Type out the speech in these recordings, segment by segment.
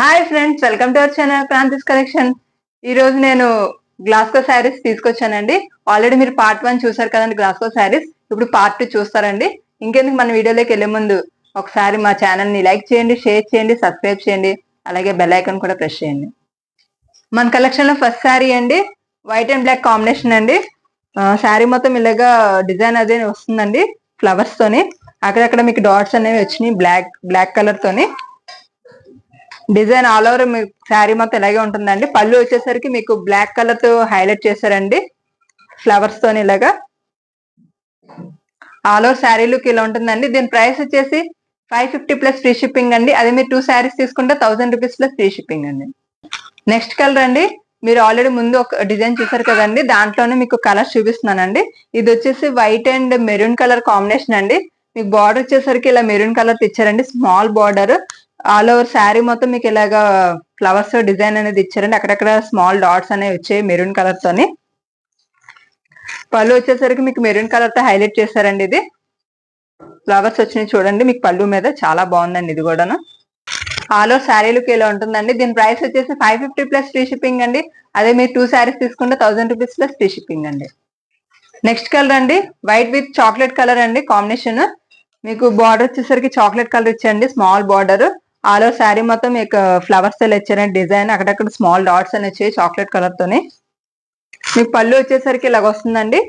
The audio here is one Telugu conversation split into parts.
Hi friends, welcome to our channel Kranthi's collection. ఈ రోజు నేను గ్లాస్కో శారీస్ తీసుకొచ్చానండి. ఆల్రెడీ మీరు పార్ట్ 1 చూసారు కదండి గ్లాస్కో శారీస్. ఇప్పుడు పార్ట్ 2 చూస్తారండి. ఇంకెందుకు మన వీడియోలోకి వెళ్లే ముందు ఒకసారి మా ఛానల్ ని లైక్ చేయండి, షేర్ చేయండి, సబ్స్క్రైబ్ చేయండి, అలాగే బెల్ ఐకాన్ కూడా ప్రెస్ చేయండి. మన కలెక్షన్ లో ఫస్ట్ శారీ అండి, వైట్ అండ్ బ్లాక్ కాంబినేషన్ అండి. శారీ మొత్తం ఇలాగా డిజైన్ అదే వస్తుందండి, ఫ్లవర్స్ తోని. అక్కడక్కడ మీకు డాట్స్ అనేవి వచ్చినాయి బ్లాక్ కలర్ తోని. డిజైన్ ఆల్ ఓవర్ మీకు శారీ మొత్తం ఇలాగే ఉంటుందండి. పళ్ళు వచ్చేసరికి మీకు బ్లాక్ కలర్ తో హైలైట్ చేశారండి, ఫ్లవర్స్ తోని ఇలాగా. ఆల్ ఓవర్ శారీ లుక్ ఇలా ఉంటుందండి. దీని ప్రైస్ వచ్చేసి 550 ప్లస్ ఫ్రీ షిప్పింగ్ అండి. అదే మీరు 2 శారీస్ తీసుకుంటే 1000 రూపీస్ ప్లస్ ఫ్రీ షిప్పింగ్ అండి. నెక్స్ట్ కలర్ అండి, మీరు ఆల్రెడీ ముందు ఒక డిజైన్ చూసారు కదండి, దాంట్లోనే మీకు కలర్స్ చూపిస్తున్నానండి. ఇది వచ్చేసి white and maroon colour combination అండి. మీకు బార్డర్ వచ్చేసరికి ఇలా మెరూన్ కలర్ ఇచ్చారండి, small border. All over sari మొత్తం మీకు ఇలాగా ఫ్లవర్స్ డిజైన్ అనేది ఇచ్చారండి. అక్కడక్కడ స్మాల్ డాట్స్ అనేవి వచ్చాయి మెరూన్ కలర్ తోని. పళ్ళు వచ్చేసరికి మీకు మెరూన్ కలర్ తో హైలైట్ చేశారండి. ఇది ఫ్లవర్స్ వచ్చినాయి చూడండి మీకు పళ్ళు మీద, చాలా బాగుందండి ఇది కూడాను. ఆల్ ఓవర్ శారీ లుక్ ఇలా ఉంటుందండి. దీని ప్రైస్ వచ్చేసి 550 ప్లస్ ఫ్రీ షిప్పింగ్ అండి. అదే మీరు 2 శారీస్ తీసుకుంటే 1000 రూపీస్ ప్లస్ ఫ్రీ షిప్పింగ్ అండి. నెక్స్ట్ కలర్ అండి, వైట్ విత్ చాక్లెట్ కలర్ అండి కాంబినేషన్. మీకు బార్డర్ వచ్చేసరికి చాక్లెట్ కలర్ ఇచ్చండి, small border. All over sari మొత్తం మీకు ఫ్లవర్స్ ఇచ్చారండి డిజైన్. అక్కడక్కడ స్మాల్ డాట్స్ అని వచ్చాయి చాక్లెట్ కలర్ తోని. మీకు పళ్ళు వచ్చేసరికి ఇలాగ వస్తుందండి,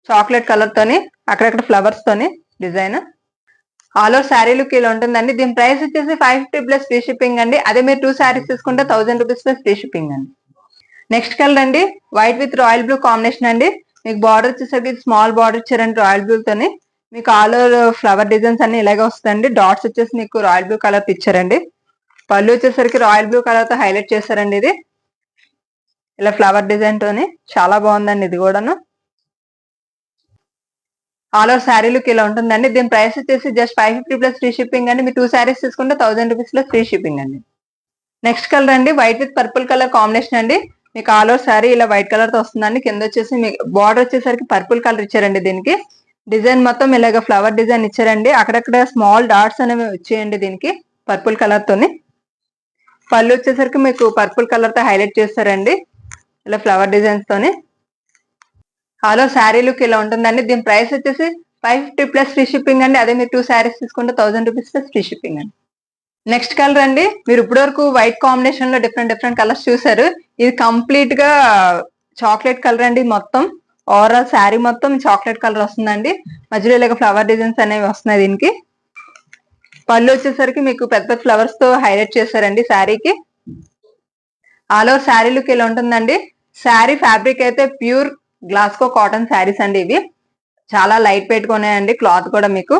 చాక్లెట్ కలర్ తోని, అక్కడక్కడ ఫ్లవర్స్ తోని design. All over sari look ఇలా ఉంటుందండి. దీని ప్రైస్ వచ్చేసి 550 ప్లస్ ఫ్రీ షిప్పింగ్ అండి. అదే మీరు 2 శారీస్ తీసుకుంటే 1000 రూపీస్ ప్లస్ ఫ్రీ షిప్పింగ్ అండి. నెక్స్ట్ కలర్ అండి, white with royal blue combination అండి. మీకు బార్డర్ వచ్చేసరికి స్మాల్ బార్డర్ ఇచ్చారండి రాయల్ బ్లూ తోని. మీకు ఆల్ ఓవర్ ఫ్లవర్ డిజైన్స్ అన్ని ఇలాగే వస్తాయండి. డాట్స్ వచ్చేసి మీకు రాయల్ బ్లూ కలర్ ఇచ్చారండి. పళ్ళు వచ్చేసరికి రాయల్ బ్లూ కలర్ తో హైలైట్ చేశారండి. ఇది ఇలా ఫ్లవర్ డిజైన్ తోని చాలా బాగుందండి ఇది కూడాను. ఆల్ ఓవర్ శారీ లుక్ ఇలా ఉంటుందండి. దీని ప్రైస్ వచ్చేసి జస్ట్ 550 ప్లస్ ఫ్రీ షిప్పింగ్ అండి. మీరు 2 శారీస్ తీసుకుంటే 1000 రూపీస్ ప్లస్ ఫ్రీ షిప్పింగ్ అండి. నెక్స్ట్ కలర్ అండి, white with purple colour combination అండి. మీకు ఆల్ ఓవర్ శారీ ఇలా వైట్ కలర్ తో వస్తుందండి. కింద వచ్చేసి మీకు బార్డర్ వచ్చేసరికి పర్పుల్ కలర్ ఇచ్చారండి. దీనికి డిజైన్ మొత్తం ఇలాగ ఫ్లవర్ డిజైన్ ఇచ్చారండి. అక్కడక్కడ స్మాల్ డాట్స్ అనేవి వచ్చేయండి దీనికి పర్పుల్ కలర్ తోని. పళ్ళు వచ్చేసరికి మీకు పర్పుల్ కలర్ తో హైలైట్ చేస్తారండి, ఇలా ఫ్లవర్ డిజైన్స్ తోని. ఆల్ ఓవర్ శారీ లుక్ ఇలా ఉంటుందండి. దీని ప్రైస్ వచ్చేసి 550 ప్లస్ ఫ్రీ షిప్పింగ్ అండి. అదే మీరు 2 శారీస్ తీసుకుంటే 1000 రూపీస్ ప్లస్ ఫ్రీ షిప్పింగ్ అండి. నెక్స్ట్ కలర్ అండి, మీరు ఇప్పటి వరకు వైట్ కాంబినేషన్ లో డిఫరెంట్ కలర్స్ చూసారు. ఇది కంప్లీట్ గా చాక్లెట్ కలర్ అండి. మొత్తం ఓవరాల్ శారీ మొత్తం చాక్లెట్ కలర్ వస్తుందండి. మధ్యలో ఇలాగ ఫ్లవర్ డిజైన్స్ అనేవి వస్తున్నాయి దీనికి. పళ్ళు వచ్చేసరికి మీకు పెద్ద ఫ్లవర్స్ తో హైలైట్ చేశారండి శారీకి. ఆల్ ఓవర్ శారీ లుక్ ఇలా ఉంటుందండి. శారీ ఫ్యాబ్రిక్ అయితే ప్యూర్ గ్లాస్కో కాటన్ శారీస్ అండి. ఇవి చాలా లైట్ వెయిట్ గా ఉన్నాయండి, క్లాత్ కూడా మీకు.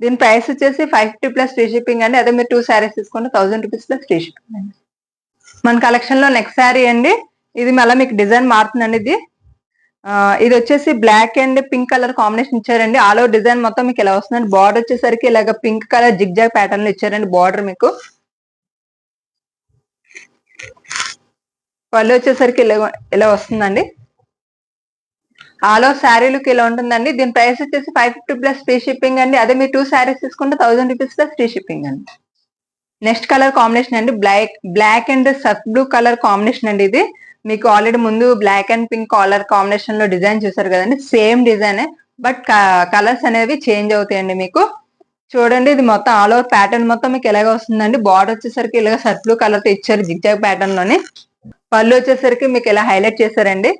దీని ప్రైస్ వచ్చేసి 550 ప్లస్ ఫ్రీ షిప్పింగ్ అండి. అదే మీరు 2 శారీస్ తీసుకుంటే 1000 రూపీస్ ప్లస్ ఫ్రీ షిప్పింగ్ అండి. మన కలెక్షన్ లో నెక్స్ట్ శారీ అండి, ఇది మళ్ళీ మీకు డిజైన్ మారుతుందండి. ఇది వచ్చేసి black and pink colour combination ఇచ్చారండి. ఆల్ ఓవర్ డిజైన్ మొత్తం మీకు ఇలా వస్తుందండి. బార్డర్ వచ్చేసరికి ఇలాగ పింక్ కలర్ జిగ్జాగ్ ప్యాటర్న్ లో ఇచ్చారండి బార్డర్ మీకు. పళ్ళు వచ్చేసరికి ఇలా వస్తుందండి. ఆల్ ఓవర్ శారీ లుక్ ఇలా ఉంటుందండి. దీని ప్రైస్ వచ్చేసి 550 ప్లస్ ఫ్రీ షిప్పింగ్ అండి. అదే మీరు 2 శారీస్ తీసుకుంటే 1000 రూపీస్ ప్లస్ ఫ్రీ షిప్పింగ్ అండి. నెక్స్ట్ కలర్ కాంబినేషన్ అండి, బ్లాక్ అండ్ సఫ్ బ్లూ కలర్ కాంబినేషన్ అండి. ఇది మీకు ఆల్రెడీ ముందు black and pink colour combination లో డిజైన్ చూసారు కదండి, సేమ్ డిజైన్ బట్ కలర్స్ అనేవి చేంజ్ అవుతాయండి మీకు. చూడండి ఇది మొత్తం ఆల్ ఓవర్ ప్యాటర్న్ మొత్తం మీకు ఎలాగ వస్తుందండి. బార్డర్ వచ్చేసరికి ఇలాగ సఫ్ బ్లూ కలర్ తో ఇచ్చారు జిగ్జాగ్ ప్యాటర్న్ లోని. పళ్ళు వచ్చేసరికి మీకు ఇలా హైలైట్ చేశారండి.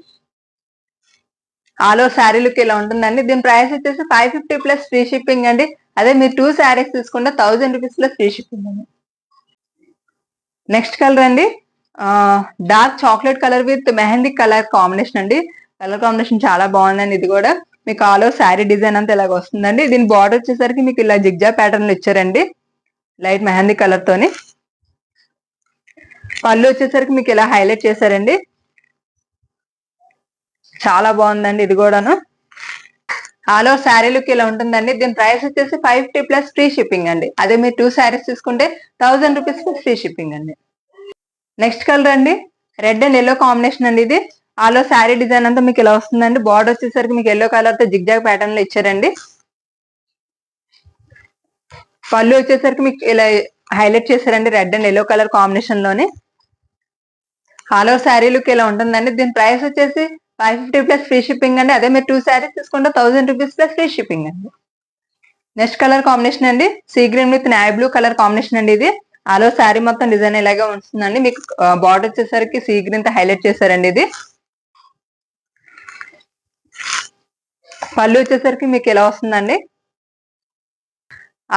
ఆల్ ఓవర్ శారీ లుక్ ఇలా ఉంటుందండి. దీని ప్రైస్ వచ్చేసి 550 ప్లస్ ఫ్రీ షిప్పింగ్ అండి. అదే మీరు 2 శారీస్ తీసుకుంటే 1000 రూపీస్ ప్లస్ ఫ్రీ షిప్పింగ్ అండి. నెక్స్ట్ కలర్ అండి, dark chocolate colour with mehndi colour combination అండి. కలర్ కాంబినేషన్ చాలా బాగుందండి. ఇది కూడా మీకు ఆల్ ఓవర్ శారీ డిజైన్ అంతా ఇలాగ వస్తుందండి. దీని బార్డర్ వచ్చేసరికి మీకు ఇలా జిగ్జా ప్యాటర్న్ లో ఇచ్చారండి, లైట్ మెహందీ కలర్ తోని. పళ్ళు వచ్చేసరికి మీకు ఇలా హైలైట్ చేశారండి, చాలా బాగుందండి ఇది కూడాను. ఆల్ ఓవర్ శారీ లుక్ ఇలా ఉంటుందండి. దీని ప్రైస్ వచ్చేసి 550 ప్లస్ ఫ్రీ షిప్పింగ్ అండి. అదే మీరు 2 శారీస్ తీసుకుంటే 1000 రూపీస్ ప్లస్ ఫ్రీ షిప్పింగ్ అండి. నెక్స్ట్ కలర్ అండి, రెడ్ అండ్ ఎల్లో కాంబినేషన్ అండి. ఇది ఆల్ ఓవర్ శారీ డిజైన్ అంతా మీకు ఇలా వస్తుందండి. బార్డర్ వచ్చేసరికి మీకు ఎల్లో కలర్ తో జిగ్జాగ్ ప్యాటర్న్ లో ఇచ్చారండి. పళ్ళు వచ్చేసరికి మీకు ఇలా హైలైట్ చేశారండి red and yellow colour combination లోని. ఆల్ ఓవర్ శారీ లుక్ ఇలా ఉంటుందండి. దీని ప్రైస్ వచ్చేసి 550 ప్లస్ ఫ్రీ షిప్పింగ్ అండి. అదే మీరు 2 శారీస్ తీసుకుంటే 1000 రూపీస్ ప్లస్ ఫ్రీ షిప్పింగ్ అండి. నెక్స్ట్ కలర్ కాంబినేషన్ అండి sea green with navy blue colour combination అండి. ఇది ఆల్ ఓవర్ శారీ మొత్తం డిజైన్ ఇలాగే ఉంటుందండి. మీకు బార్డర్ వచ్చేసరికి సీ గ్రీన్ తో హైలైట్ చేశారండి. ఇది పళ్ళు వచ్చేసరికి మీకు ఇలా వస్తుందండి.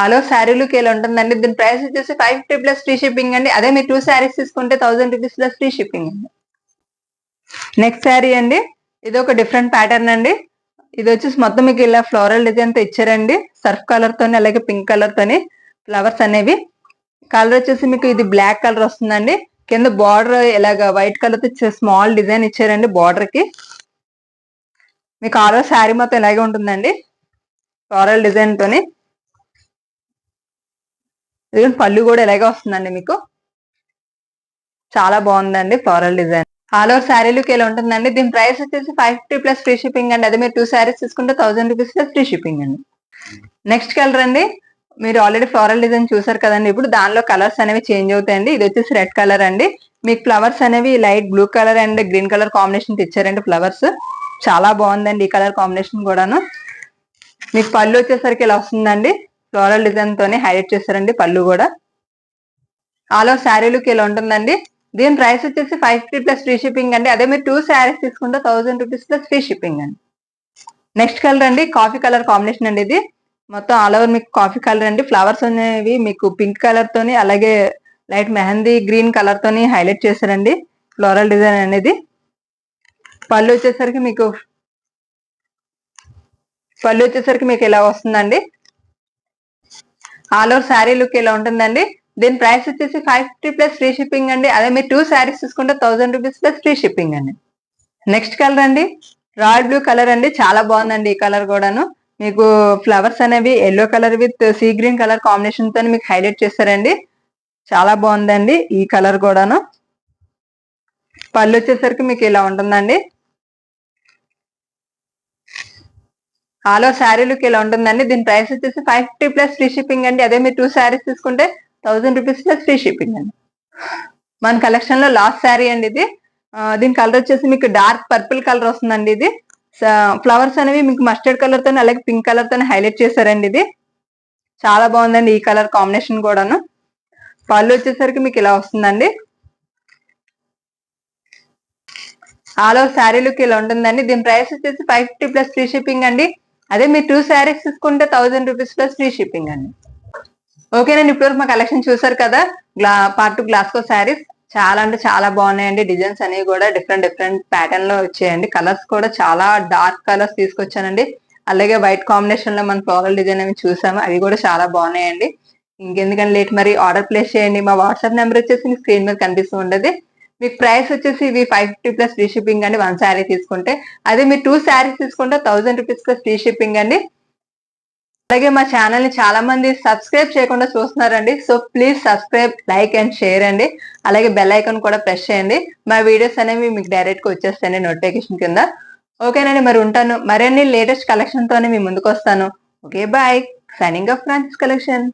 ఆల్ ఓవర్ శారీ లుక్ ఇలా ఉంటుందండి. దీని ప్రైస్ వచ్చేసి 550 ప్లస్ ఫ్రీ షిప్పింగ్ అండి. అదే మీరు 2 శారీస్ తీసుకుంటే 1000 రూపీస్ ప్లస్ ఫ్రీ షిప్పింగ్ అండి. నెక్స్ట్ శారీ అండి ఇది ఒక డిఫరెంట్ ప్యాటర్న్ అండి. ఇది వచ్చేసి మొత్తం మీకు ఇలా ఫ్లోరల్ డిజైన్ తో ఇచ్చారండి. సర్ఫ్ కలర్ తోని అలాగే పింక్ కలర్ తోని ఫ్లవర్స్ అనేవి. కలర్ వచ్చేసి మీకు ఇది బ్లాక్ కలర్ వస్తుందండి. కింద బార్డర్ ఇలాగ వైట్ కలర్ తో స్మాల్ డిజైన్ ఇచ్చారండి బార్డర్ కి. మీకు ఆల్ ఓవర్ శారీ మొత్తం ఇలాగే ఉంటుందండి ఫ్లోరల్ డిజైన్ తోని. ఇది పళ్ళు కూడా ఇలాగే వస్తుందండి. మీకు చాలా బాగుందండి floral design. All over sari look ఇలా ఉంటుందండి. దీని ప్రైస్ వచ్చేసి 550 ప్లస్ ఫ్రీ షిప్పింగ్ అండి. అదే మీరు 2 శారీస్ తీసుకుంటే 1000 రూపీస్ ప్లస్ ఫ్రీ షిప్పింగ్ అండి. నెక్స్ట్ కలర్ అండి మీరు ఆల్రెడీ ఫ్లోరల్ డిజైన్ చూసారు కదండి. ఇప్పుడు దానిలో కలర్స్ అనేవి చేంజ్ అవుతాయండి. ఇది వచ్చేసి రెడ్ కలర్ అండి. మీకు ఫ్లవర్స్ అనేవి light blue colour and green colour combination ఇచ్చారండి. ఫ్లవర్స్ చాలా బాగుందండి ఈ కలర్ కాంబినేషన్ కూడాను. మీకు పళ్ళు వచ్చేసరికి ఇలా వస్తుందండి. ఫ్లోరల్ డిజైన్ తోనే హైలైట్ చేశారండి పళ్ళు కూడా. ఆల్ ఓవర్ శారీ లుక్ ఇలా ఉంటుందండి. దీని ప్రైస్ వచ్చేసి 550 ప్లస్ ఫ్రీ షిప్పింగ్ అండి. అదే మీరు 2 శారీస్ తీసుకుంటే 1000 రూపీస్ ప్లస్ ఫ్రీ షిప్పింగ్ అండి. నెక్స్ట్ కలర్ అండి కాఫీ కలర్ కాంబినేషన్ అండి. ఇది మొత్తం ఆల్ ఓవర్ మీకు కాఫీ కలర్ అండి. ఫ్లవర్స్ అనేవి మీకు పింక్ కలర్ తోని అలాగే లైట్ మెహందీ గ్రీన్ కలర్ తోని హైలైట్ చేశారండి ఫ్లోరల్ డిజైన్ అనేది. పళ్ళు వచ్చేసరికి మీకు ఇలా వస్తుందండి. ఆల్ ఓవర్ శారీ లుక్ ఇలా ఉంటుందండి. దీని ప్రైస్ వచ్చేసి 550 ప్లస్ ఫ్రీ షిప్పింగ్ అండి. అదే మీరు 2 శారీస్ తీసుకుంటే 1000 రూపీస్ ప్లస్ ఫ్రీ షిప్పింగ్ అండి. నెక్స్ట్ కలర్ అండి రాయల్ బ్లూ కలర్ అండి. చాలా బాగుందండి ఈ కలర్ కూడాను. మీకు ఫ్లవర్స్ అనేవి yellow colour with sea green colour combination తో మీకు హైలైట్ చేశారండి. చాలా బాగుందండి ఈ కలర్ కూడాను. పళ్ళు వచ్చేసరికి మీకు ఇలా ఉంటుందండి. ఆల్ ఓవర్ శారీ లుక్ ఇలా ఉంటుందండి. దీని ప్రైస్ వచ్చేసి 550 ప్లస్ ఫ్రీ షిప్పింగ్ అండి. అదే మీరు 2 శారీస్ తీసుకుంటే 1000 రూపీస్ ప్లస్ ఫ్రీ షిప్పింగ్ అండి. మన కలెక్షన్ లో లాస్ట్ శారీ అండి ఇది. దీని కలర్ వచ్చేసి మీకు డార్క్ పర్పుల్ కలర్ వస్తుందండి. ఇది ఫ్లవర్స్ అనేవి మీకు మస్టర్డ్ కలర్ తోనే అలాగే పింక్ కలర్ తోనే హైలైట్ చేశారండి. ఇది చాలా బాగుందండి ఈ కలర్ కాంబినేషన్ కూడాను. పళ్ళు వచ్చేసరికి మీకు ఇలా వస్తుందండి. ఆల్ ఓవర్ శారీ లుక్ ఇలా ఉంటుందండి. దీని ప్రైస్ వచ్చేసి 550 ప్లస్ ఫ్రీ షిప్పింగ్ అండి. అదే మీరు 2 శారీస్ తీసుకుంటే 1000 రూపీస్ ప్లస్ ఫ్రీ షిప్పింగ్ అండి. ఓకేనండి ఇప్పటివరకు మా కలెక్షన్ చూసారు కదా. పార్ట్ 2 గ్లాస్కో శారీస్ చాలా అంటే చాలా బాగున్నాయండి. డిజైన్స్ అనేవి కూడా డిఫరెంట్ ప్యాటర్న్ లో వచ్చాయండి. కలర్స్ కూడా చాలా డార్క్ కలర్స్ తీసుకొచ్చానండి. అలాగే వైట్ కాంబినేషన్ లో మన ఫ్లోరల్ డిజైన్ అవి చూసాము. అవి కూడా చాలా బాగున్నాయండి. ఇంకెందుకంటే లేట్ మరి ఆర్డర్ ప్లేస్ చేయండి. మా వాట్సాప్ నెంబర్ వచ్చేసి మీకు స్క్రీన్ మీద కనిపిస్తూ ఉండదు. మీకు ప్రైస్ వచ్చేసి ఇవి 550 ప్లస్ ఫ్రీ షిప్పింగ్ అండి 1 శారీ తీసుకుంటే. అదే మీరు 2 శారీస్ తీసుకుంటే 1000 రూపీస్ ప్లస్ ఫ్రీ షిప్పింగ్ అండి. అలాగే మా ఛానల్ ని చాలా మంది సబ్స్క్రైబ్ చేయకుండా చూస్తున్నారండి. So please subscribe, like and share అండి. అలాగే బెల్ ఐకాన్ కూడా ప్రెస్ చేయండి. మా వీడియోస్ అనేవి మీకు డైరెక్ట్ గా వచ్చేస్తాయండి నోటిఫికేషన్ కింద. ఓకేనండి మరి ఉంటాను. మరిన్ని లేటెస్ట్ కలెక్షన్ తోనే మీ ముందుకు వస్తాను. Okay bye. Signing off Francis collection.